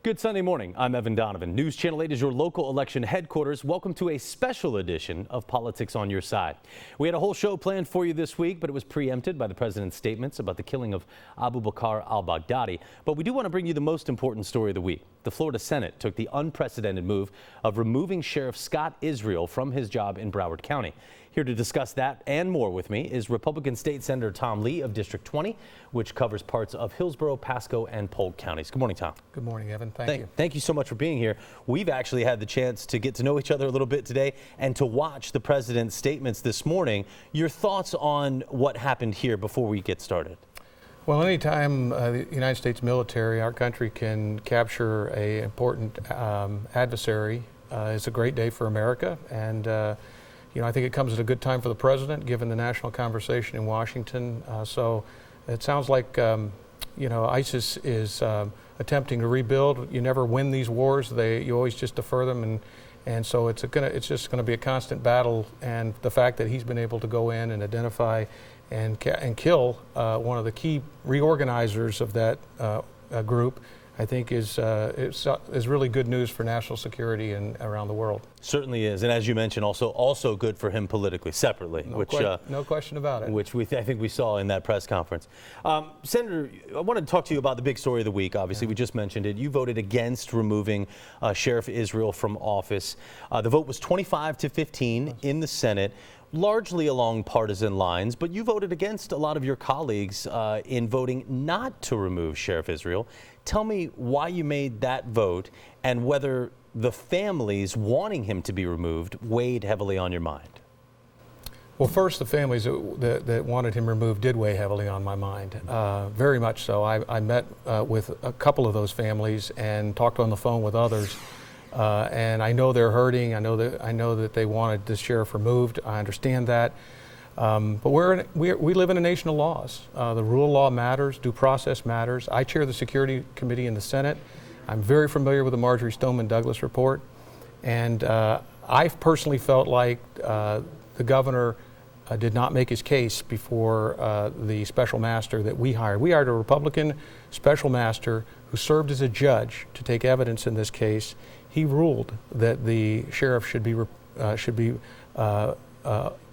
Good Sunday morning. I'm Evan Donovan. News Channel 8 is your local election headquarters. Welcome to a special edition of Politics on Your Side. We had a whole show planned for you this week, but it was preempted by the president's statements about the killing of Abu Bakr al-Baghdadi. But we do want to bring you the most important story of the week. The Florida Senate took the unprecedented move of removing Sheriff Scott Israel from his job in Broward County. Here to discuss that and more with me is Republican State Senator Tom Lee of District 20, which covers parts of Hillsborough, Pasco, and Polk counties. Good morning, Tom. Good morning, Evan. Thank you. Thank you so much for being here. We've actually had the chance to get to know each other a little bit today and to watch the president's statements this morning. Your thoughts on what happened here before we get started? Well, anytime the United States military, our country, can capture an important adversary, it's a great day for America. And I think it comes at a good time for the president, given the national conversation in Washington. So it sounds like, ISIS is attempting to rebuild. You never win these wars. You always just defer them. And so it's just going to be a constant battle. And the fact that he's been able to go in and identify and kill one of the key reorganizers of that group, I think is really good news for national security and around the world. Certainly is, and as you mentioned, also good for him politically, separately, no question about it. Which I think we saw in that press conference. Senator, I wanted to talk to you about the big story of the week. Obviously, we just mentioned it. You voted against removing Sheriff Israel from office. The vote was 25-15 in the Senate, largely along partisan lines, but you voted against a lot of your colleagues in voting not to remove Sheriff Israel. Tell me why you made that vote and whether the families wanting him to be removed weighed heavily on your mind. Well, first, the families that wanted him removed did weigh heavily on my mind, very much so. I met with a couple of those families and talked on the phone with others. And I know they're hurting. I know that they wanted this sheriff removed. I understand that. But we live in a nation of laws. The rule of law matters. Due process matters. I chair the Security Committee in the Senate. I'm very familiar with the Marjorie Stoneman Douglas report. And I personally felt like the governor did not make his case before the special master that we hired. We hired a Republican special master who served as a judge to take evidence in this case. He ruled that the sheriff should be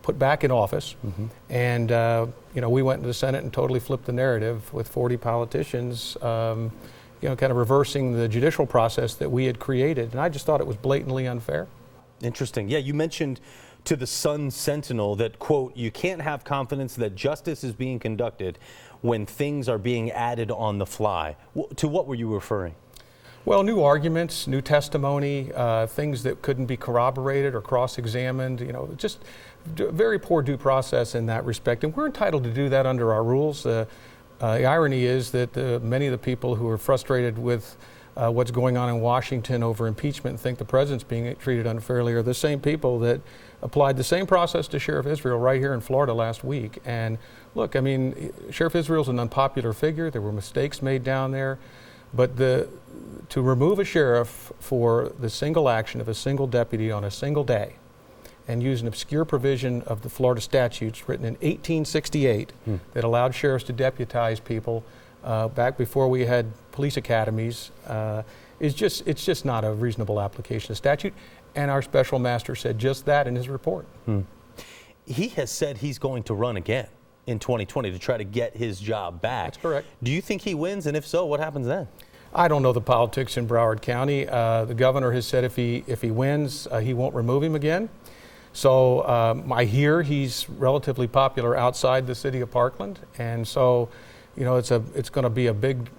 put back in office. Mm-hmm. And we went into the Senate and totally flipped the narrative with 40 politicians, kind of reversing the judicial process that we had created. And I just thought it was blatantly unfair. Interesting. Yeah, you mentioned to the Sun Sentinel that, quote, you can't have confidence that justice is being conducted when things are being added on the fly. To what were you referring? Well, new arguments, new testimony, things that couldn't be corroborated or cross-examined, just very poor due process in that respect. And we're entitled to do that under our rules. The irony is that many of the people who are frustrated with what's going on in Washington over impeachment and think the president's being treated unfairly are the same people that applied the same process to Sheriff Israel right here in Florida last week. And look, I mean, Sheriff Israel's an unpopular figure. There were mistakes made down there. But to remove a sheriff for the single action of a single deputy on a single day and use an obscure provision of the Florida statutes written in 1868 that allowed sheriffs to deputize people back before we had police academies it's just not a reasonable application of statute. And our special master said just that in his report. He has said he's going to run again in 2020 to try to get his job back. That's correct. Do you think he wins? And if so, what happens then? I don't know the politics in Broward County. The governor has said if he wins, he won't remove him again. So I hear he's relatively popular outside the city of Parkland, and so it's going to be a big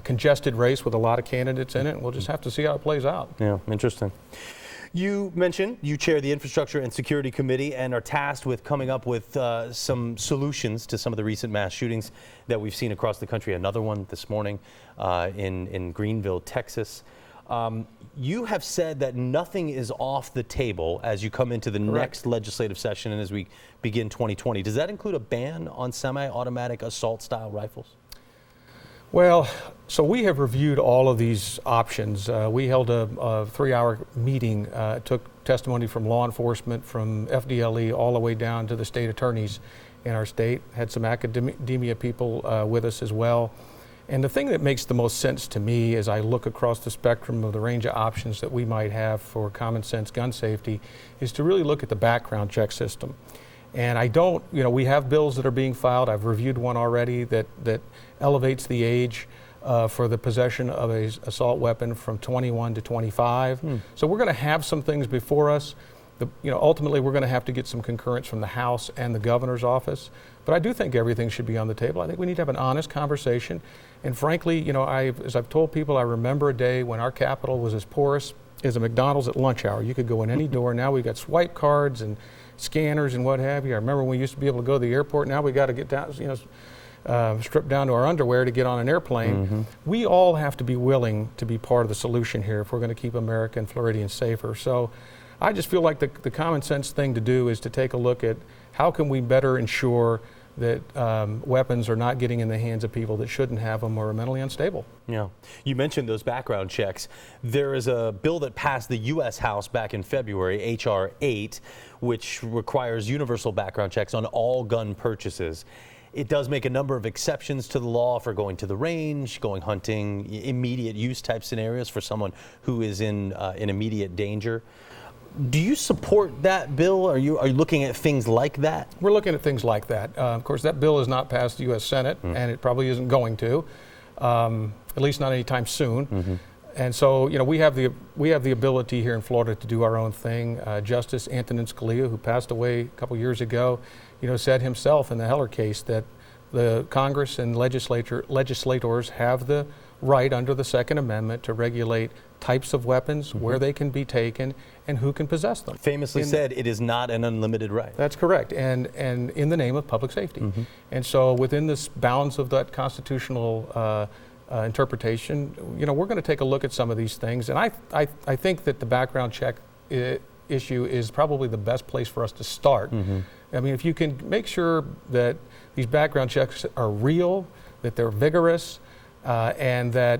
congested race with a lot of candidates in it. And we'll just have to see how it plays out. Yeah, interesting. You mentioned you chair the Infrastructure and Security Committee and are tasked with coming up with some solutions to some of the recent mass shootings that we've seen across the country. Another one this morning in Greenville, Texas. You have said that nothing is off the table as you come into the next legislative session and as we begin 2020. Does that include a ban on semi-automatic assault-style rifles? Well, so we have reviewed all of these options. We held a 3-hour meeting, took testimony from law enforcement, from FDLE, all the way down to the state attorneys in our state. Had some academia people with us as well. And the thing that makes the most sense to me as I look across the spectrum of the range of options that we might have for common sense gun safety is to really look at the background check system. And I don't, we have bills that are being filed. I've reviewed one already that elevates the age for the possession of an assault weapon from 21 to 25. So we're going to have some things before us. Ultimately, we're going to have to get some concurrence from the House and the governor's office. But I do think everything should be on the table. I think we need to have an honest conversation. And frankly, as I've told people, I remember a day when our capital was as porous as a McDonald's at lunch hour. You could go in any door. Now we've got swipe cards and scanners and what have you. I remember when we used to be able to go to the airport. Now we got to get down, stripped down to our underwear to get on an airplane. We all have to be willing to be part of the solution here if we're going to keep America and Floridians safer. So I just feel like the common sense thing to do is to take a look at how can we better ensure that weapons are not getting in the hands of people that shouldn't have them or are mentally unstable. Yeah. You mentioned those background checks. There is a bill that passed the U.S. House back in February, H.R. 8, which requires universal background checks on all gun purchases. It does make a number of exceptions to the law for going to the range, going hunting, immediate use type scenarios for someone who is in immediate danger. Do you support that bill? Are you looking at things like that? We're looking at things like that. Of course, that bill has not passed the U.S. Senate, and it probably isn't going to, at least not anytime soon. And so, we have the ability here in Florida to do our own thing. Justice Antonin Scalia, who passed away a couple years ago, said himself in the Heller case that the Congress and legislators have the right under the Second Amendment to regulate types of weapons, where they can be taken, and who can possess them. Famously said, it is not an unlimited right. That's correct, and in the name of public safety. And so within this bounds of that constitutional interpretation, we're going to take a look at some of these things. And I think that the background check issue is probably the best place for us to start. I mean, if you can make sure that these background checks are real, that they're vigorous, and that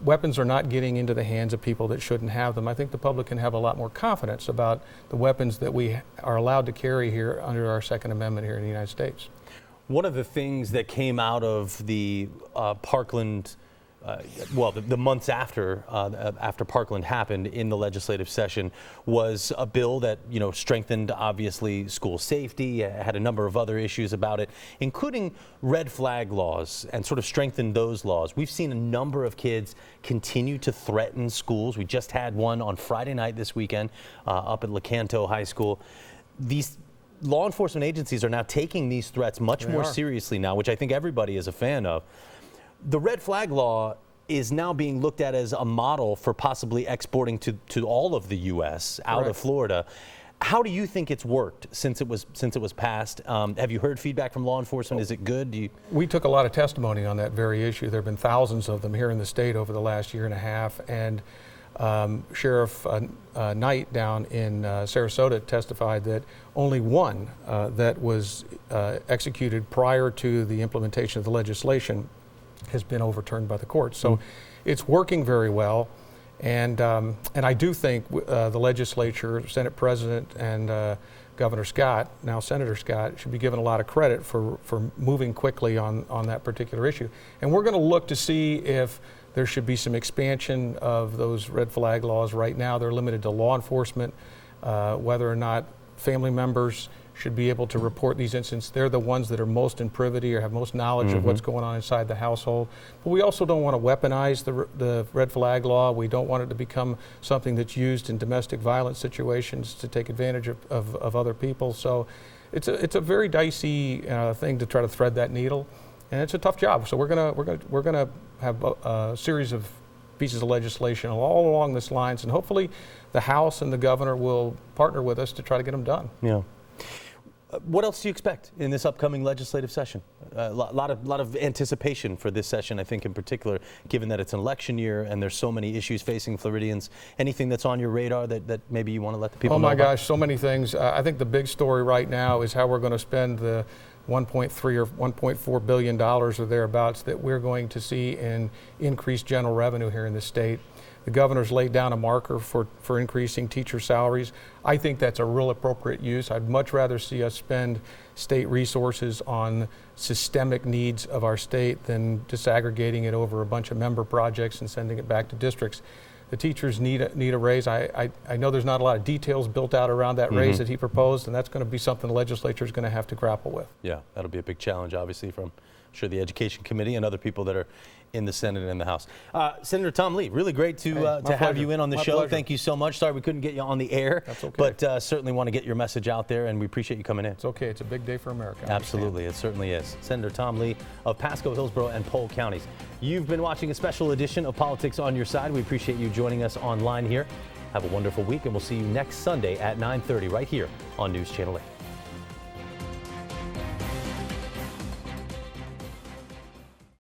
weapons are not getting into the hands of people that shouldn't have them, I think the public can have a lot more confidence about the weapons that we are allowed to carry here under our Second Amendment here in the United States. One of the things that came out of the Parkland, the months after Parkland happened in the legislative session was a bill that, strengthened obviously school safety, had a number of other issues about it, including red flag laws, and sort of strengthened those laws. We've seen a number of kids continue to threaten schools. We just had one on Friday night this weekend up at Lecanto High School. These law enforcement agencies are now taking these threats much more seriously now, which I think everybody is a fan of. The red flag law is now being looked at as a model for possibly exporting to all of the U.S. out of Florida. How do you think it's worked since it was passed? Have you heard feedback from law enforcement? Is it good? We took a lot of testimony on that very issue. There have been thousands of them here in the state over the last year and a half, and Sheriff Knight down in Sarasota testified that only one that was executed prior to the implementation of the legislation has been overturned by the courts. So it's working very well, and I do think the legislature, Senate President, and Governor Scott, now Senator Scott, should be given a lot of credit for moving quickly on that particular issue. And we're going to look to see if there should be some expansion of those red flag laws. Right now they're limited to law enforcement, whether or not family members should be able to report these incidents. They're the ones that are most in privity or have most knowledge of what's going on inside the household. But we also don't want to weaponize the red flag law. We don't want it to become something that's used in domestic violence situations to take advantage of other people. So it's a very dicey thing to try to thread that needle, and it's a tough job. So we're gonna have a series of pieces of legislation all along this lines, and hopefully the House and the governor will partner with us to try to get them done. Yeah. What else do you expect in this upcoming legislative session? A lot of anticipation for this session, I think, in particular, given that it's an election year and there's so many issues facing Floridians. Anything that's on your radar that maybe you want to let the people know about? Oh my gosh, so many things. I think the big story right now is how we're going to spend the $1.3 or $1.4 billion or thereabouts that we're going to see in increased general revenue here in the state. The governor's laid down a marker for increasing teacher salaries. I think that's a real appropriate use. I'd much rather see us spend state resources on systemic needs of our state than disaggregating it over a bunch of member projects and sending it back to districts. The teachers need a raise. I know there's not a lot of details built out around that raise that he proposed, and that's going to be something the legislature is going to have to grapple with. Yeah, that'll be a big challenge, obviously, from sure the Education Committee and other people that are in the Senate and in the House. Senator Tom Lee, really great to have you in on the show. Pleasure. Thank you so much. Sorry we couldn't get you on the air. That's okay. But certainly want to get your message out there, and we appreciate you coming in. It's okay. It's a big day for America. Absolutely, it certainly is. Senator Tom Lee of Pasco, Hillsborough, and Polk counties. You've been watching a special edition of Politics on Your Side. We appreciate you joining us online here. Have a wonderful week, and we'll see you next Sunday at 9:30 right here on News Channel 8.